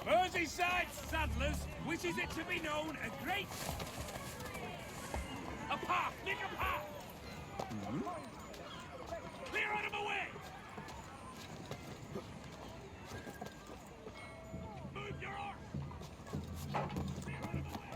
Merseyside saddlers wishes it to be known a great... A path! Make a path! Clear out of the way! Move your horse! Clear out of the way!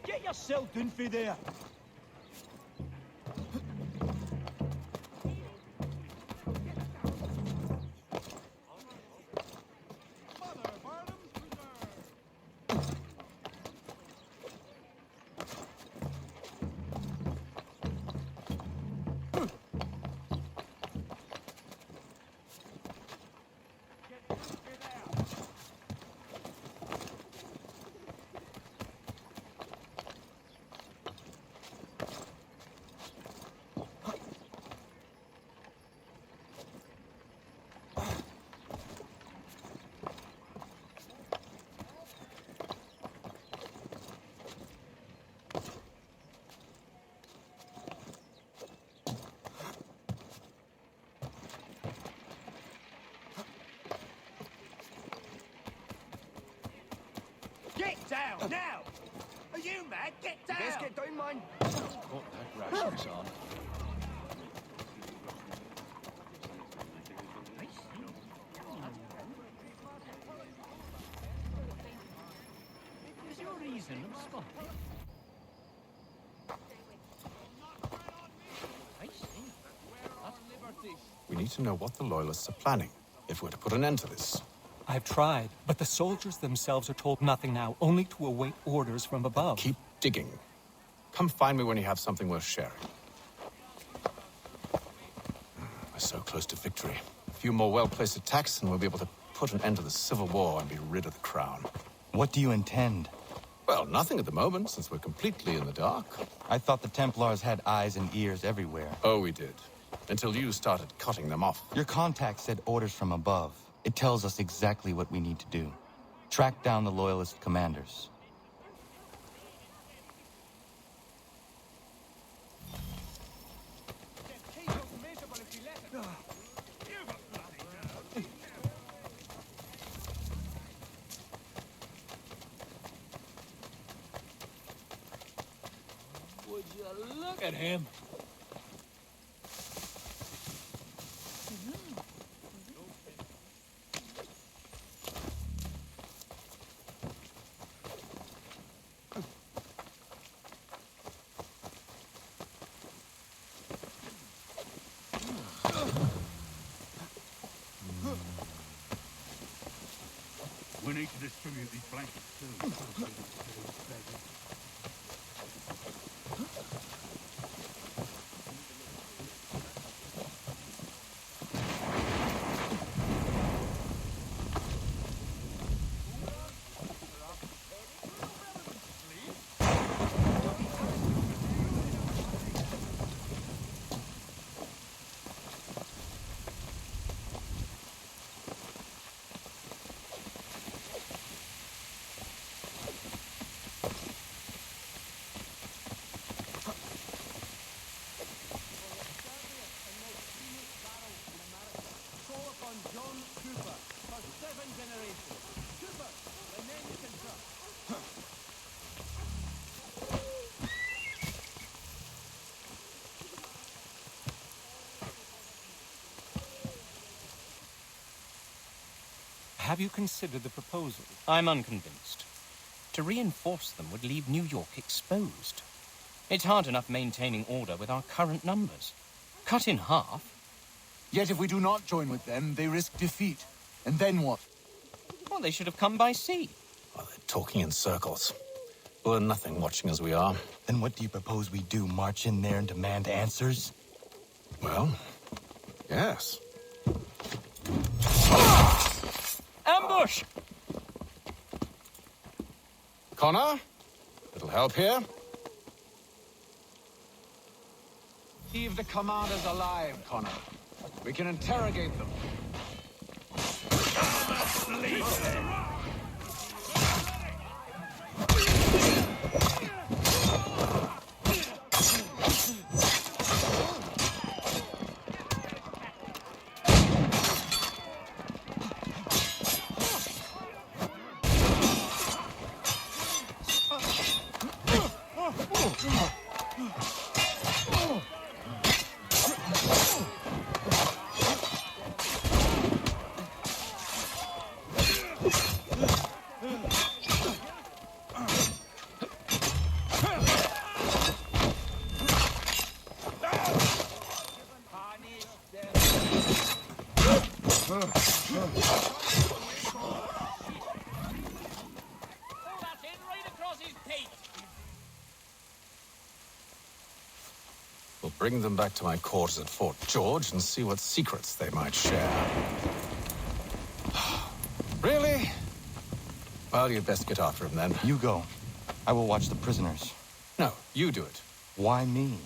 Get yourself down for there. Get down, now! Are you mad? Get down! Best get down, man. What that ration's on. Is your reason of spot? I see. We need to know what the Loyalists are planning, if we're to put an end to this. I've tried, but the soldiers themselves are told nothing now, only to await orders from above. Keep digging. Come find me when you have something worth sharing. We're so close to victory. A few more well-placed attacks and we'll be able to put an end to the civil war and be rid of the crown. What do you intend? Well, nothing at the moment, since we're completely in the dark. I thought the Templars had eyes and ears everywhere. Oh, we did. Until you started cutting them off. Your contact said orders from above. It tells us exactly what we need to do. Track down the Loyalist commanders. Would you look at him? We need to distribute these blankets too. Have you considered the proposal? I'm unconvinced. To reinforce them would leave New York exposed. It's hard enough maintaining order with our current numbers. Cut in half. Yet if we do not join with them, they risk defeat. And then what? Well, they should have come by sea. Well, they're talking in circles. We'll learn nothing watching as we are. Then what do you propose we do? March in there and demand answers? Well, yes. Ambush! Connor? Little help here? Leave the commanders alive, Connor. We can interrogate them. We'll bring them back to my quarters at Fort George and see what secrets they might share. Really? Well, you'd best get after him then. You go. I will watch the prisoners. No, you do it. Why me?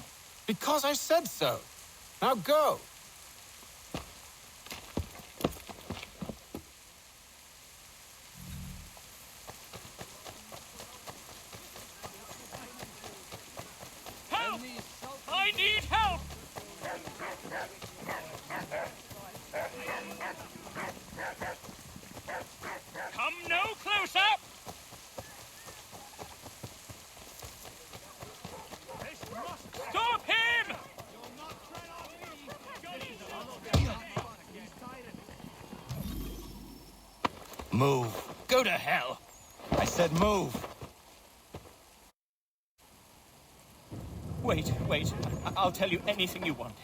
Because I said so. Now go. Help! I need help! Come no closer! Stop him! Move. Go to hell. I said move. Wait. I'll tell you anything you want.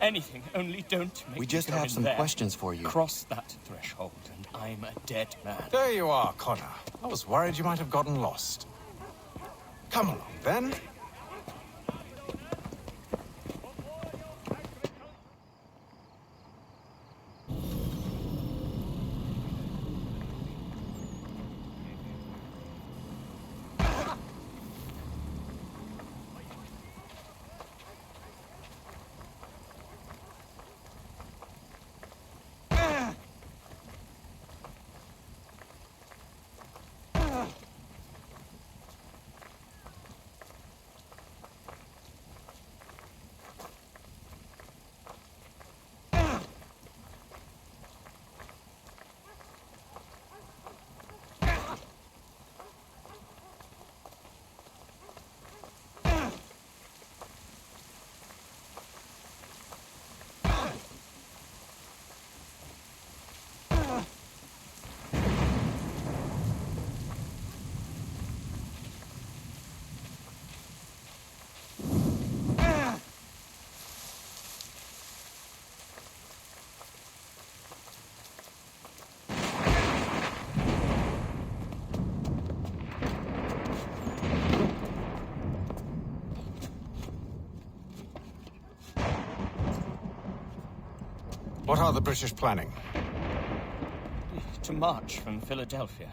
Anything, only don't make We me just go have in some there. questions for you. Cross that threshold and I'm a dead man. There you are, Connor. I was worried you might have gotten lost. Come along, then. What are the British planning? To march from Philadelphia.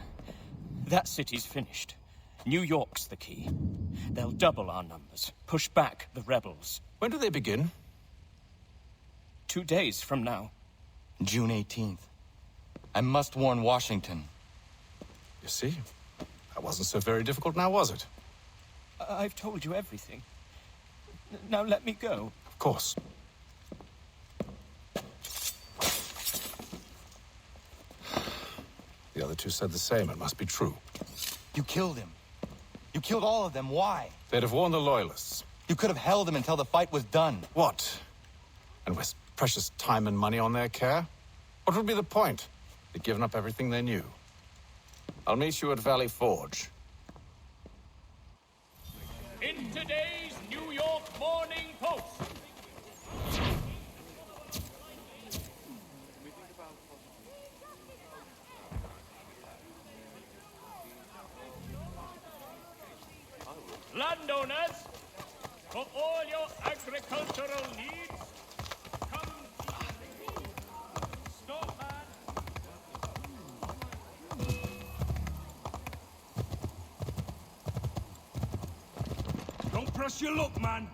That city's finished. New York's the key. They'll double our numbers, push back the rebels. When do they begin? 2 days from now. June 18th. I must warn Washington. You see? That wasn't so very difficult now, was it? I've told you everything. Now let me go. Of course. The other two said the same. It must be true. You killed him. You killed all of them. Why? They'd have warned the Loyalists. You could have held him until the fight was done. What? And waste precious time and money on their care? What would be the point? They've given up everything they knew. I'll meet you at Valley Forge. In today's New York Morning Post. Landowners, for all your agricultural needs, come stop man. Don't press your luck, man.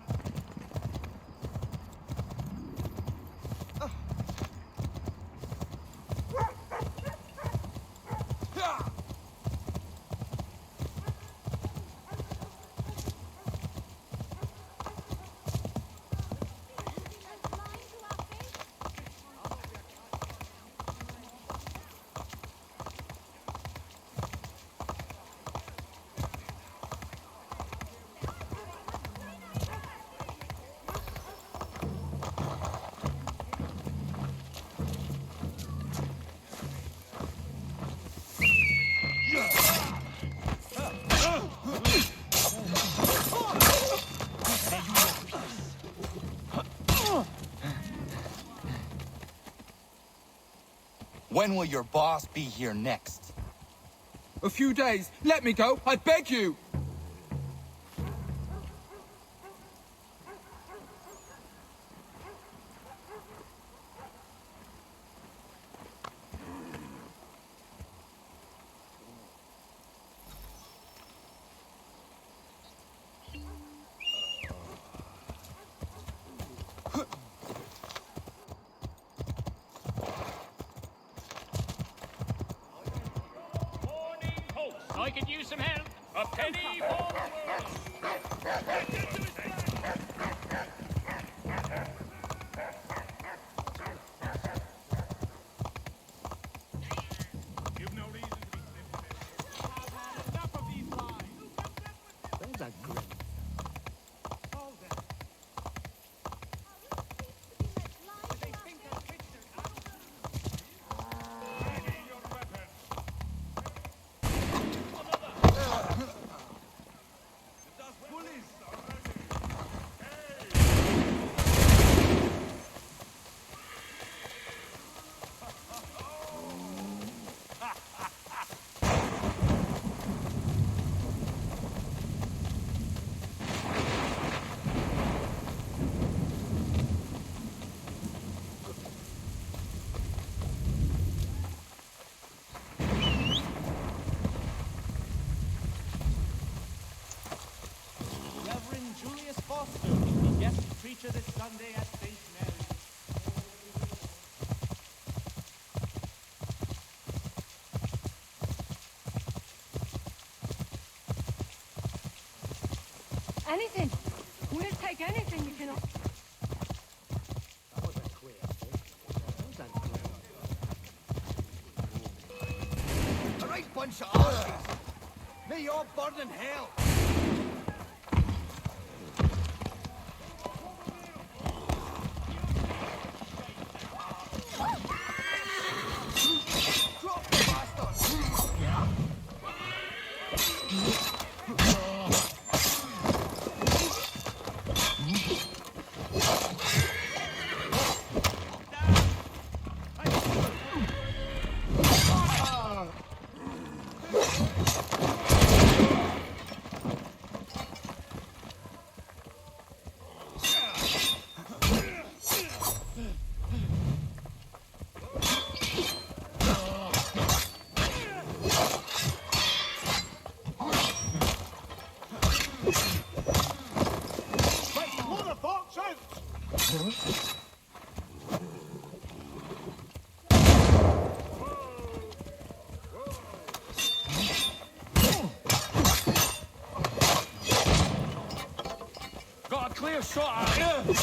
When will your boss be here next? A few days. Let me go. I beg you. Morning Post. I could use some help. A penny for the world. You've no reason to be sniffing. Enough of these lies. There's that grin. Reverend Julius Foster will be guest preacher this Sunday at St. Mary's. Anything. We'll take anything you can offer. That was a queer thing. That was A right bunch of arses. May you all burn in hell. Drop the bastards. Got a clear shot out here.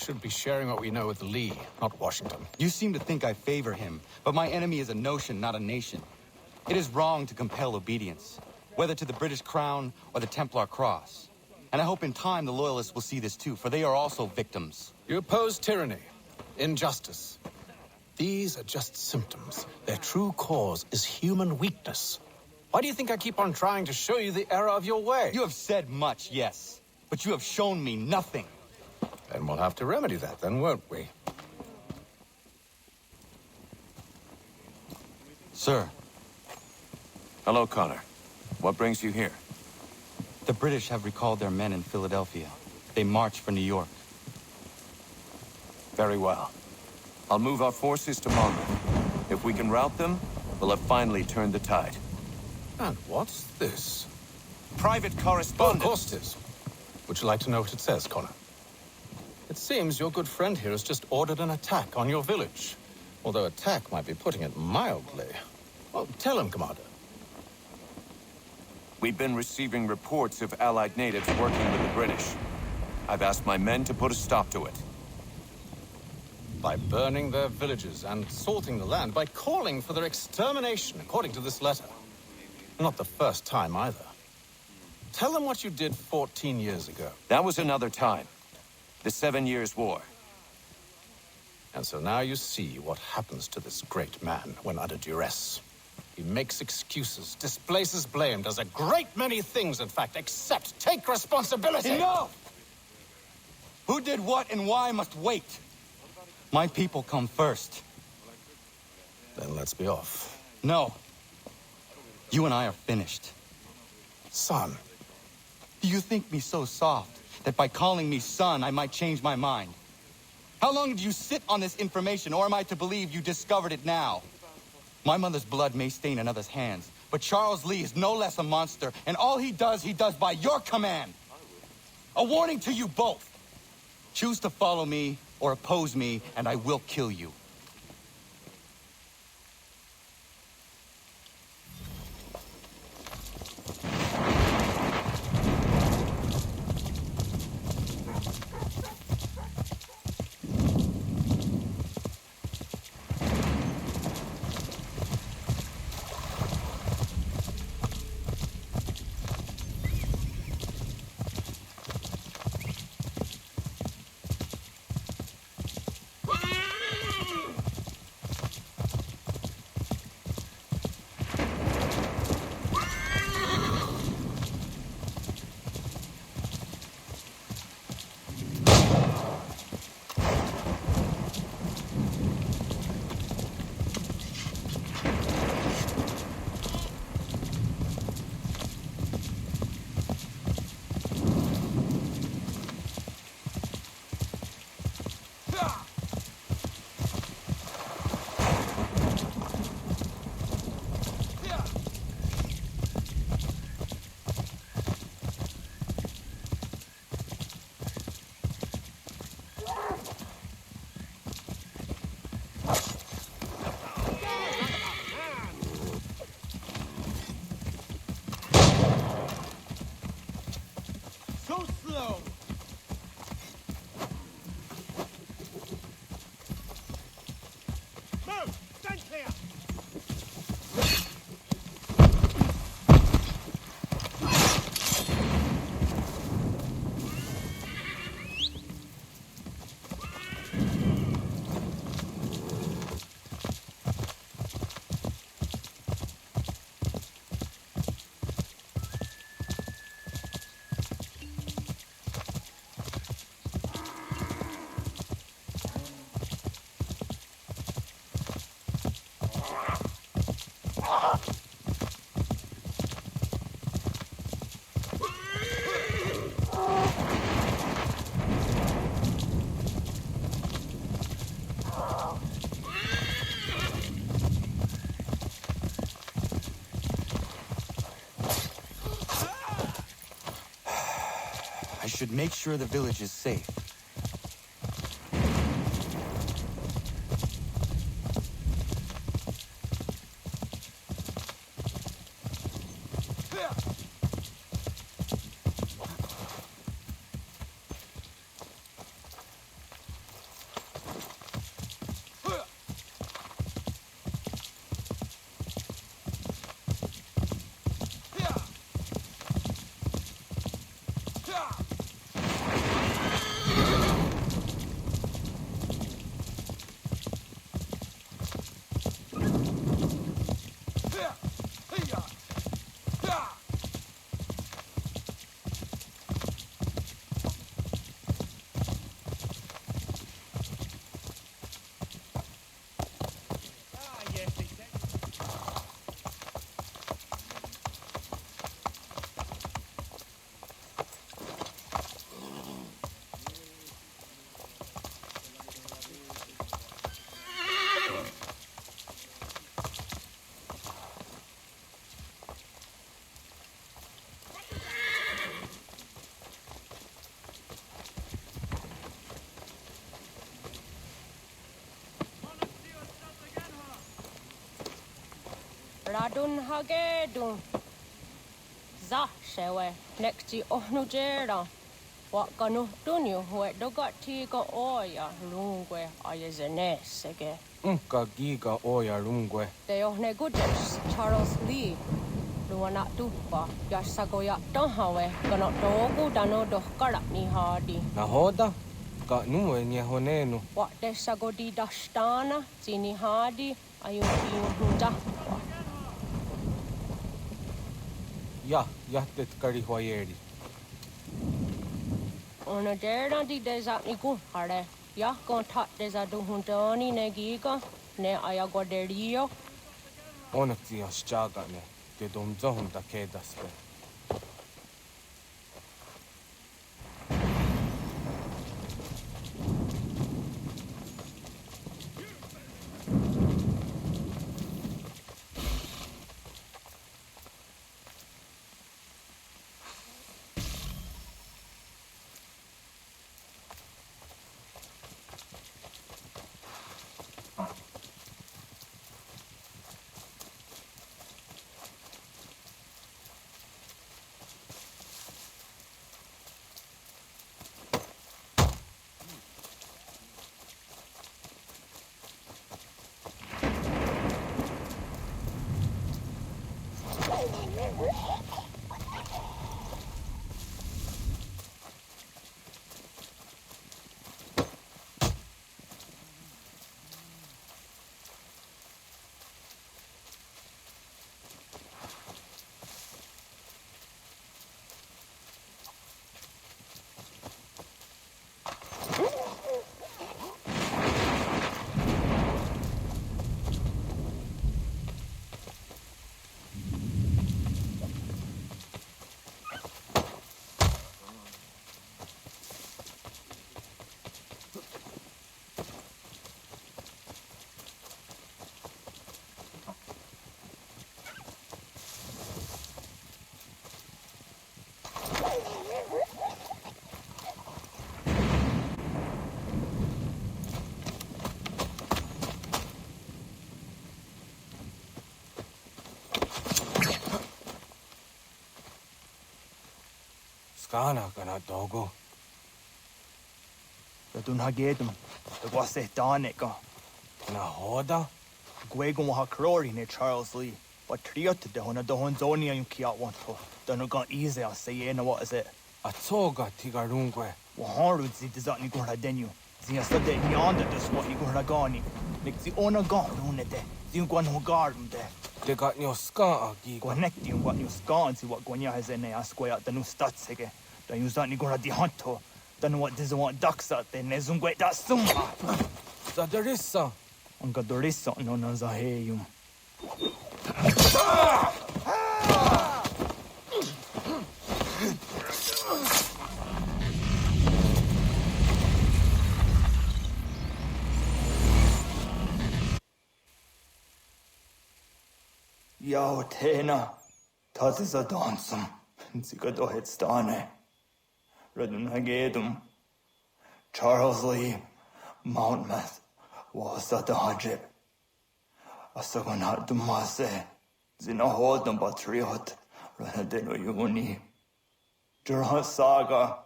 should be sharing what we know with Lee, not Washington. You seem to think I favor him, but my enemy is a notion, not a nation. It is wrong to compel obedience, whether to the British Crown or the Templar Cross. And I hope in time the Loyalists will see this too, for they are also victims. You oppose tyranny, injustice. These are just symptoms. Their true cause is human weakness. Why do you think I keep on trying to show you the error of your way? You have said much, yes, but you have shown me nothing. Then we'll have to remedy that then, won't we? Sir. Hello, Connor. What brings you here? The British have recalled their men in Philadelphia. They march for New York. Very well. I'll move our forces to Monmouth. If we can rout them, we'll have finally turned the tide. And what's this? Private Oh, correspondence. of course it is. Would you like to know what it says, Connor? It seems your good friend here has just ordered an attack on your village. Although attack might be putting it mildly. Well, tell him, Commander. We've been receiving reports of Allied natives working with the British. I've asked my men to put a stop to it. By burning their villages and salting the land, by calling for their extermination, according to this letter. Not the first time, either. Tell them what you did 14 years ago. That was another time. The 7 Years' War. And so now you see what happens to this great man when under duress. He makes excuses, displaces blame, does a great many things, in fact, except take responsibility. Enough! Who did what and why must wait. My people come first. Then let's be off. No. You and I are finished. Son. Do you think me so soft that by calling me son, I might change my mind? How long did you sit on this information, or am I to believe you discovered it now? My mother's blood may stain another's hands, but Charles Lee is no less a monster, and all he does by your command. A warning to you both. Choose to follow me or oppose me, and I will kill you. Should make sure the village is safe. Radun hagedun. Zashewe nekti ohnujera. Wakanu dunyu we dogati go oya lungwe ayazenesege. Unka giga oya lungwe. Te ohne gudes Charles Lee. Luana tupa yasagoya tonhawe gano dogu dano dohkara ni hadi. Nahoda? Ka nuwe nye honenu. What desagodi dashtana zini hadi ayuti hunda. Ja, jahtet kari huayeri. Ona derna di desa ni hare. Ya kon tat desa du hundani ne giga ne ayagoderio. Onneksi jos jagane. Te dom zohunta kedaspe. Skana kana dogo. Radun hagedum. The wase daneka. Nahoda? Gwegon wa hakrori ne Charles Lee. But triot de hona do honzonia yung kiat wanto. Dano gan easy a say na what is it? Atsoga tigarungwe. Wa harud zi dizat ni gora denu. Zia sade ni anda des what ni gora gani. Lik zi ona garune de. Zi gwan ho garum de. Te got nyo ska agi. Connecti yung what you scan si what gwanya has ene asquaya danu statsege. Da yung zat ni gora di hanto. Danu what dizo what daksa de ne zungwe da summa. Zadarissa. Anga dorissa no na zaheyum. Yao tena, das ist a dansum. Zika dohet stane. Radun hagedum. Charles Lee, Mountmouth, was a dodge. Asagonat dumase. Zina hodum patriot. Ranadeno yuni. Jurha saga.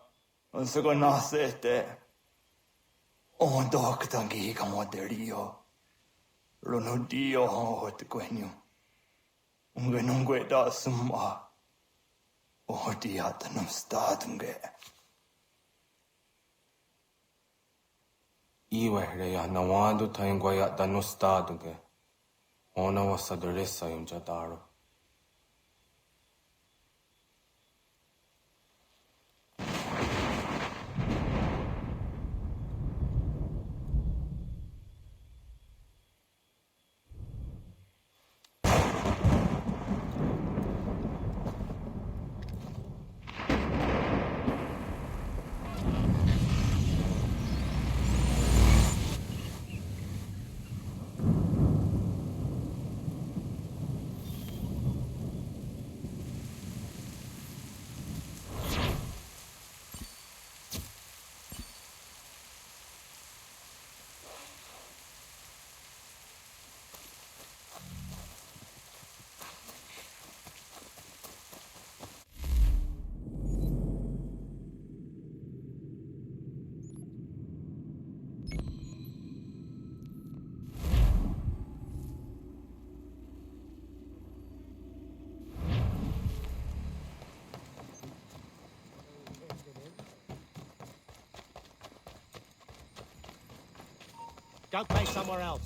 Asagonasete. On doktangi kamoderio. Ronudio hot gwenyu. Ungenungwe da summa. Odiatanum stadunge. Iwe ya nawadu taingwaya danustaduge. Ona wasaduresa yung jadaro. Scout base somewhere else.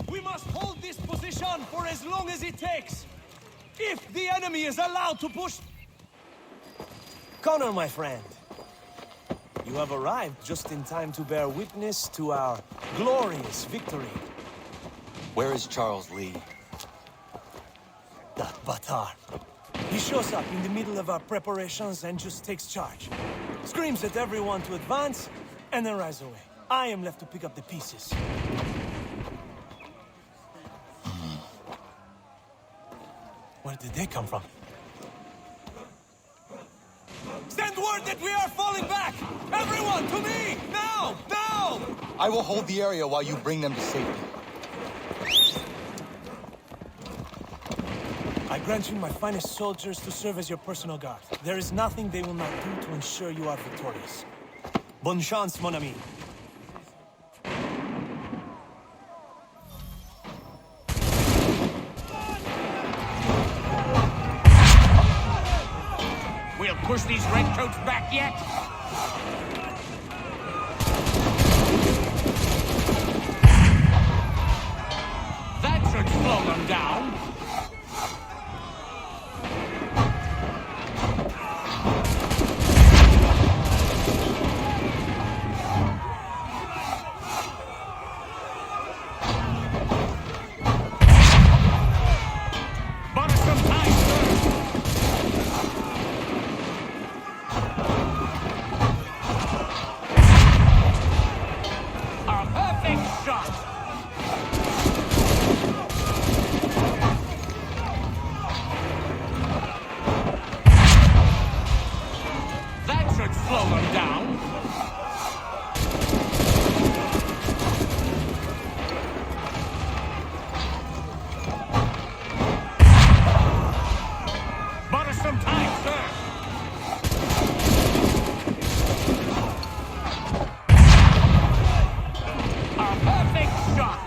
We must hold this position for as long as it takes. If the enemy is allowed to push... Connor, my friend. You have arrived just in time to bear witness to our glorious victory. Where is Charles Lee? That Batar. He shows up in the middle of our preparations and just takes charge. Screams at everyone to advance, and then rides away. I am left to pick up the pieces. Where did they come from? Send word that we are falling back! Everyone, to me! Now! Now! I will hold the area while you bring them to safety. I grant you my finest soldiers to serve as your personal guard. There is nothing they will not do to ensure you are victorious. Bonne chance, mon ami. We'll push these redcoats back yet. That should slow them down. Butter some time, sir. A perfect shot. That should slow them down. Butter some time, sir. A perfect shot.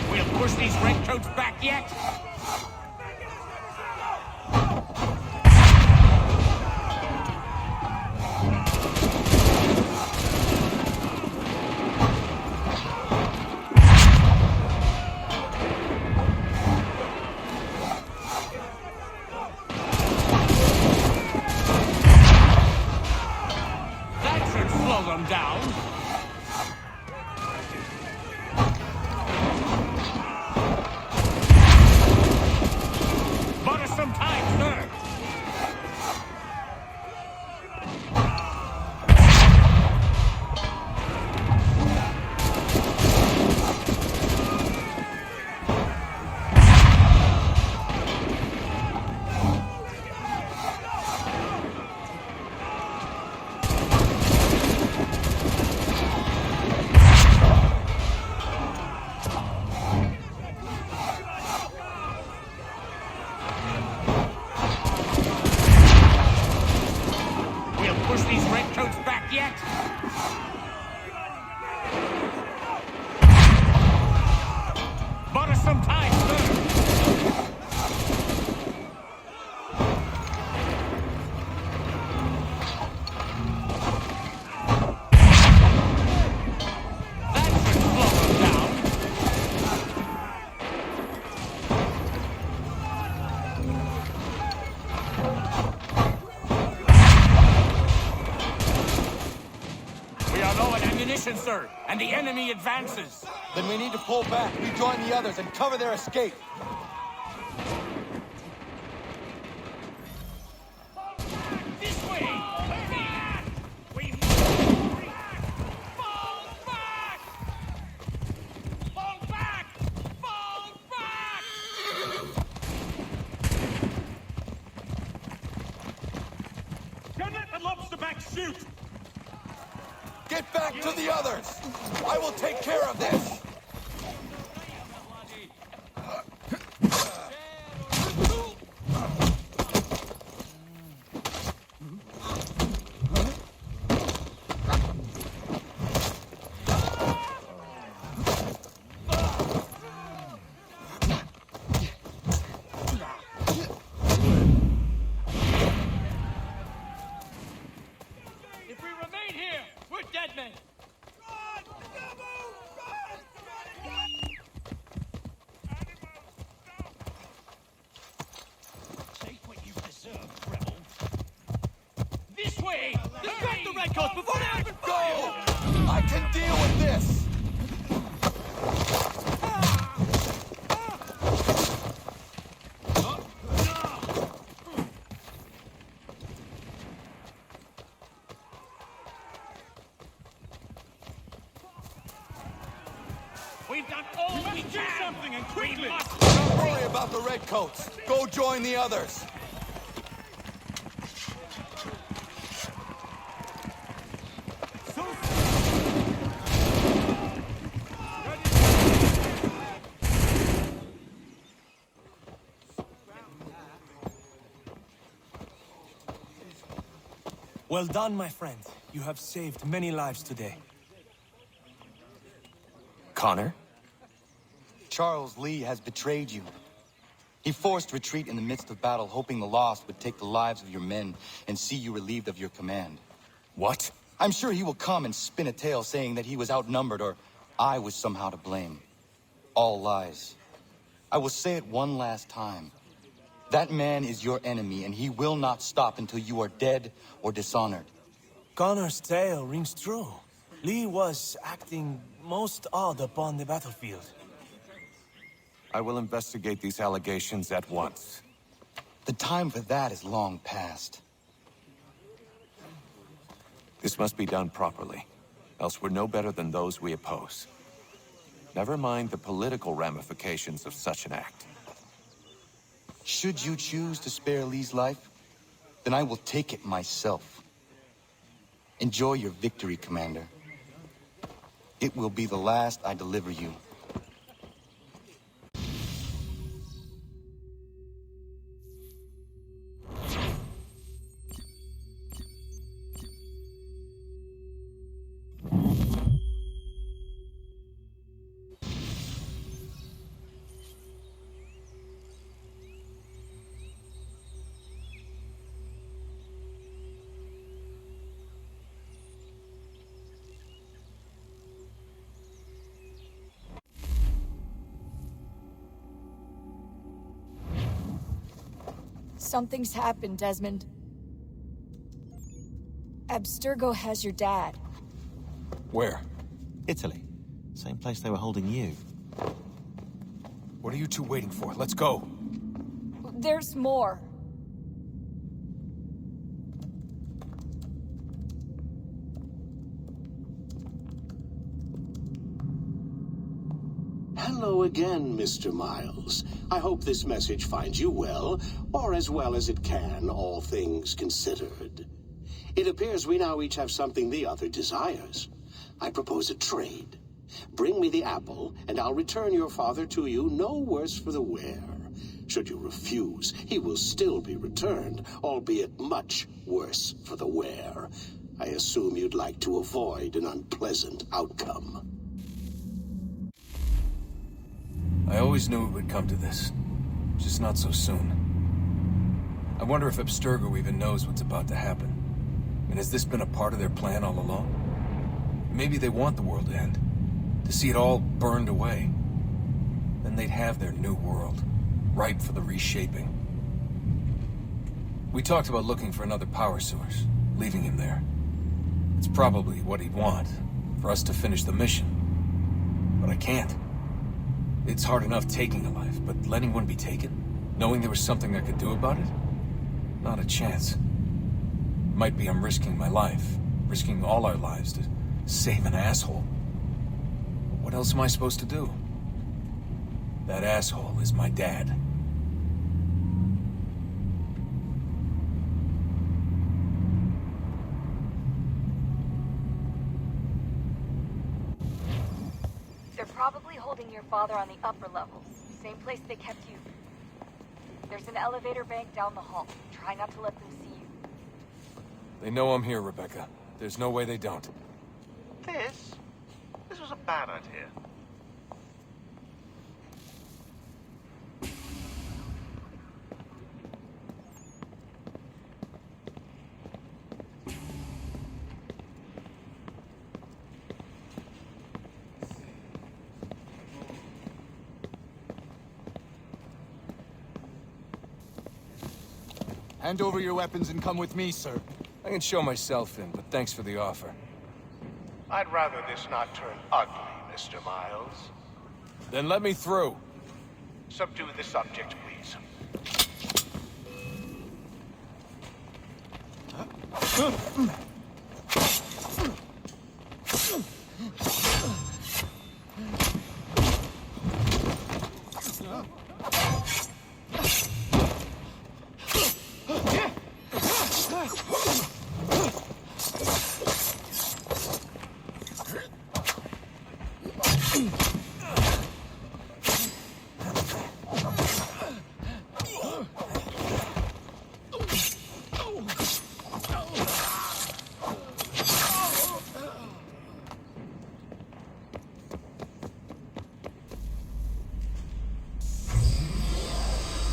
We'll push these redcoats back yet. That should slow them down. Butter some time, sir. We'll push these redcoats back yet. Butter some time, sir. That should slow them down. We are low on ammunition, sir, and the enemy advances. Then we need to pull back, rejoin the others, and cover their escape. This way! Shoot! Get back to the others! I will take care of this! If we remain here, we're dead men. Take what you deserve, rebel. This way! Distract the redcoats before they even Go! I can deal with this! We've done all we can. Do something and quickly. Don't worry about the redcoats. Go join the others. Well done, my friend. You have saved many lives today. Connor? Charles Lee has betrayed you. He forced retreat in the midst of battle, hoping the lost would take the lives of your men and see you relieved of your command. What? I'm sure he will come and spin a tale saying that he was outnumbered or I was somehow to blame. All lies. I will say it one last time. That man is your enemy, and he will not stop until you are dead or dishonored. Connor's tale rings true. Lee was acting most odd upon the battlefield. I will investigate these allegations at once. The time for that is long past. This must be done properly, else we're no better than those we oppose. Never mind the political ramifications of such an act. Should you choose to spare Lee's life, then I will take it myself. Enjoy your victory, Commander. It will be the last I deliver you. Something's happened, Desmond. Abstergo has your dad. Where? Italy. Same place they were holding you. What are you two waiting for? Let's go. There's more. Hello again, Mr. Miles. I hope this message finds you well, or as well as it can, all things considered. It appears we now each have something the other desires. I propose a trade. Bring me the apple, and I'll return your father to you no worse for the wear. Should you refuse, he will still be returned, albeit much worse for the wear. I assume you'd like to avoid an unpleasant outcome. I always knew it would come to this. Just not so soon. I wonder if Abstergo even knows what's about to happen. And has this been a part of their plan all along? Maybe they want the world to end. To see it all burned away. Then they'd have their new world, ripe for the reshaping. We talked about looking for another power source, leaving him there. It's probably what he'd want, for us to finish the mission. But I can't. It's hard enough taking a life, but letting one be taken? Knowing there was something I could do about it? Not a chance. Might be I'm risking my life, risking all our lives to save an asshole. But what else am I supposed to do? That asshole is my dad. probably holding your father on the upper levels. Same place they kept you. There's an elevator bank down the hall. Try not to let them see you. They know I'm here, Rebecca. There's no way they don't. This was a bad idea. Hand over your weapons and come with me, sir. I can show myself in, but thanks for the offer. I'd rather this not turn ugly, Mr. Miles. Then let me through. Subdue the subject, please.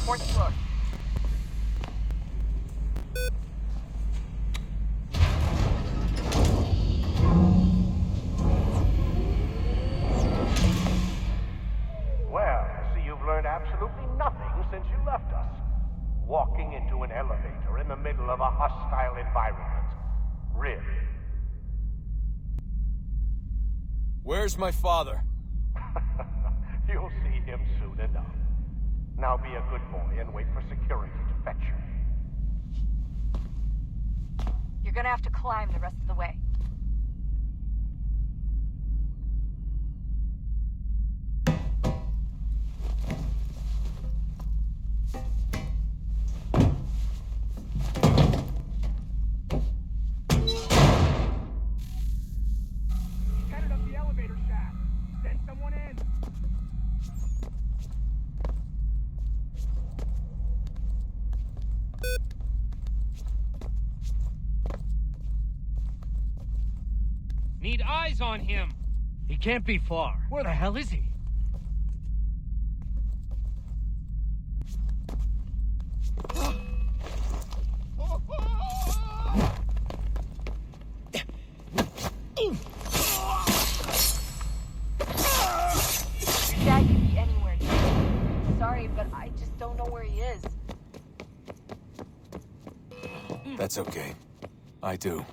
Fourth floor. Well, I see you've learned absolutely nothing since you left us. Walking into an elevator in the middle of a hostile environment. Really? Where's my father? You'll see him soon enough. Now be a good boy and wait for security to fetch you. You're gonna have to climb the rest of the way. Headed up the elevator shaft. Send someone in. Need eyes on him. He can't be far. Where the hell is he? Your dad could be anywhere here. Sorry, but I just don't know where he is. That's okay. I do.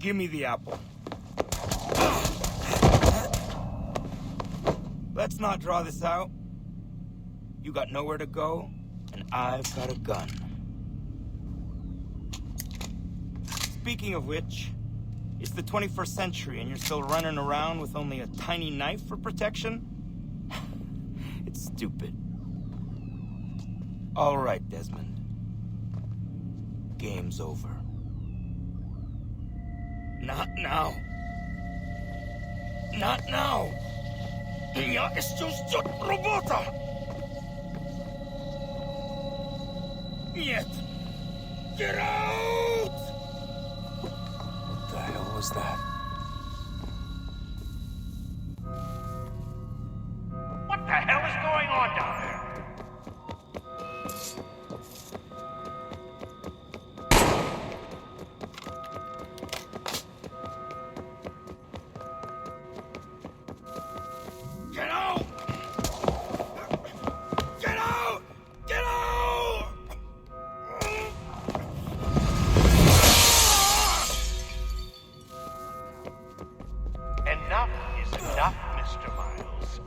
Give me the apple. Let's not draw this out. You got nowhere to go, and I've got a gun. Speaking of which, it's the 21st century and you're still running around with only a tiny knife for protection? It's stupid. All right, Desmond. Game's over. Not now. Not now. Я ждет работа! Нет! Get out! What the hell was that? What the hell is going on down there? Get out! Get out! Get out! Enough is enough, Mr. Miles.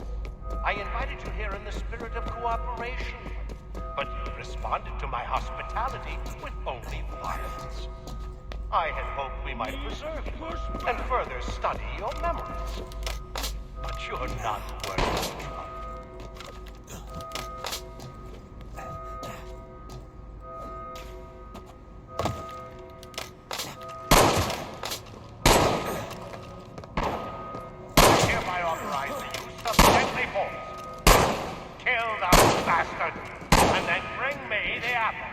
I invited you here in the spirit of cooperation, but you responded to my hospitality with only violence. I had hoped we might preserve you and further study your memories. But you're not worth the trouble. I hereby authorize the use of deadly force. Kill that bastard, and then bring me the apple.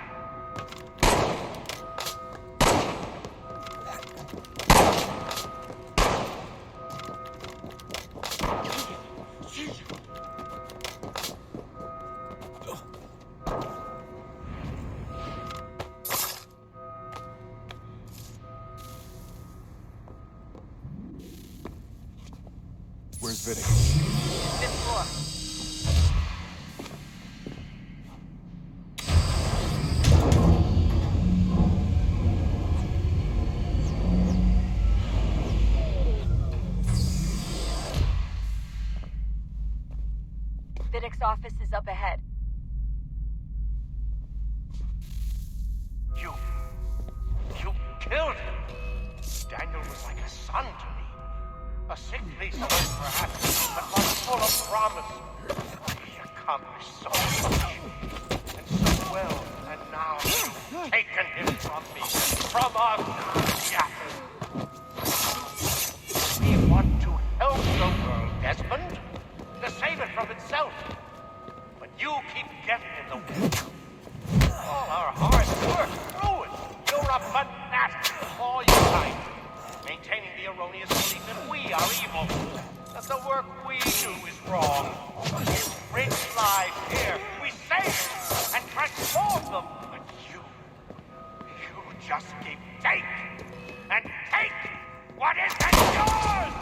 Where's Vidic? Fifth floor. Vidic's office is up ahead. You killed him. Daniel was like a son to me. A sickly son, perhaps, but one full of promise. He accomplished so much, and so well, and now you've taken him from me, from us. Yeah. We want to help the world, Desmond, to save it from itself. But you keep getting in the way. All our hard work ruined. You're a fanatic, all your life, maintaining the erroneous belief that we are evil, that the work we do is wrong. We bring lives here, we save them and transform them. But you just keep taking and take what isn't yours!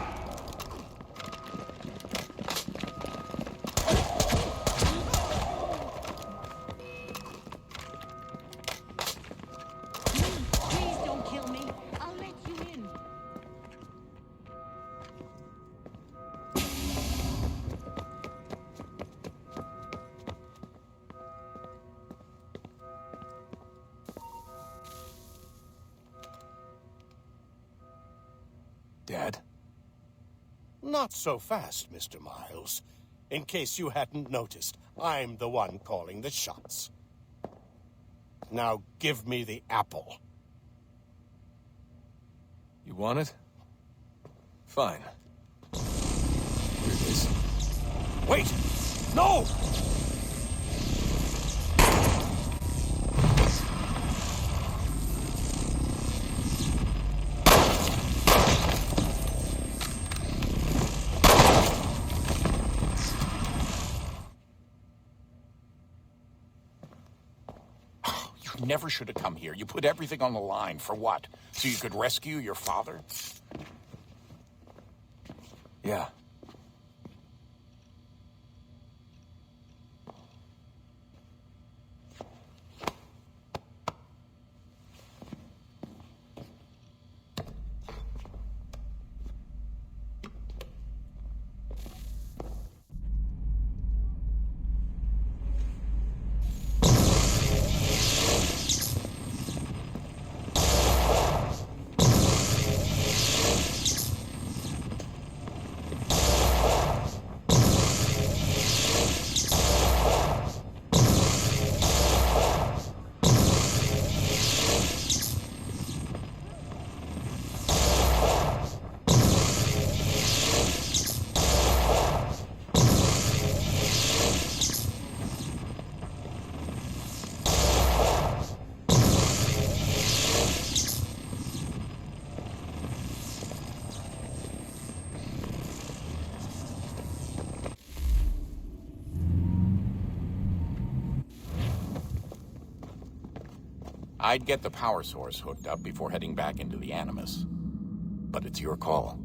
Please don't kill me. I'll let you in. Dad? Not so fast, Mr. Miles. In case you hadn't noticed, I'm the one calling the shots. Now give me the apple. You want it? Fine. Here it is. Wait! No! You never should have come here. You put everything on the line. For what? So you could rescue your father? Yeah. I'd get the power source hooked up before heading back into the Animus. But it's your call.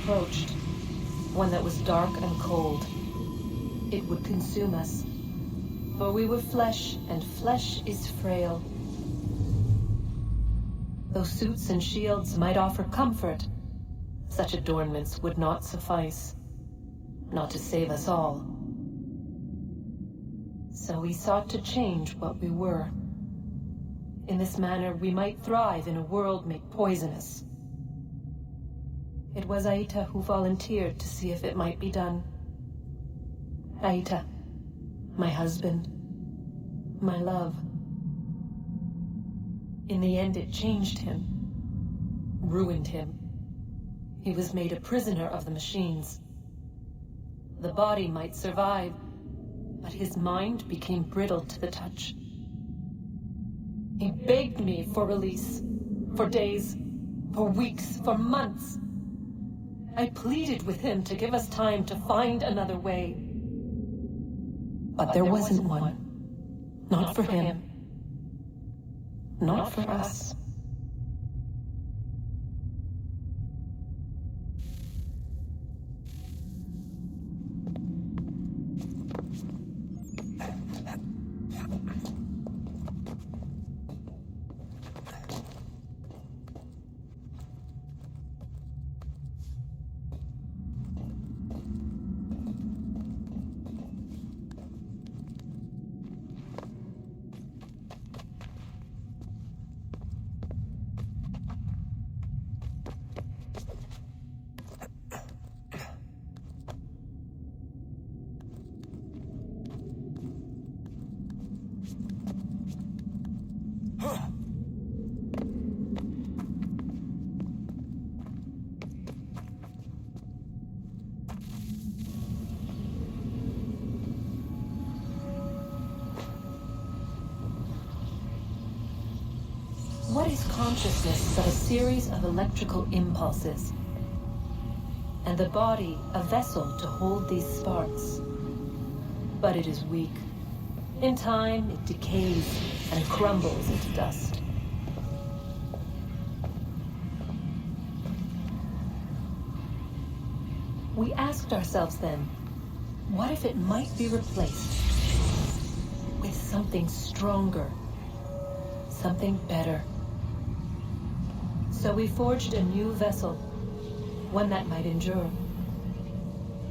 Approached, one that was dark and cold. It would consume us, for we were flesh, and flesh is frail. Though suits and shields might offer comfort, such adornments would not suffice, not to save us all. So we sought to change what we were. In this manner, we might thrive in a world made poisonous. It was Aita who volunteered to see if it might be done. Aita, my husband, my love. In the end, it changed him, ruined him. He was made a prisoner of the machines. The body might survive, but his mind became brittle to the touch. He begged me for release, for days, for weeks, for months. I pleaded with him to give us time to find another way. But there wasn't one. Not for him. Not for us. What is consciousness but a series of electrical impulses? And the body a vessel to hold these sparks. But it is weak. In time, it decays and crumbles into dust. We asked ourselves then, what if it might be replaced with something stronger, something better? So we forged a new vessel, one that might endure.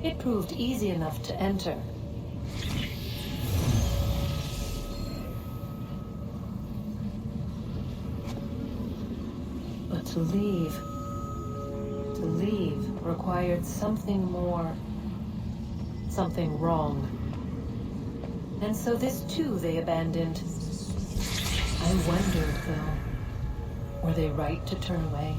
It proved easy enough to enter. But to leave required something more, something wrong. And so this too they abandoned. I wondered, though, were they right to turn away?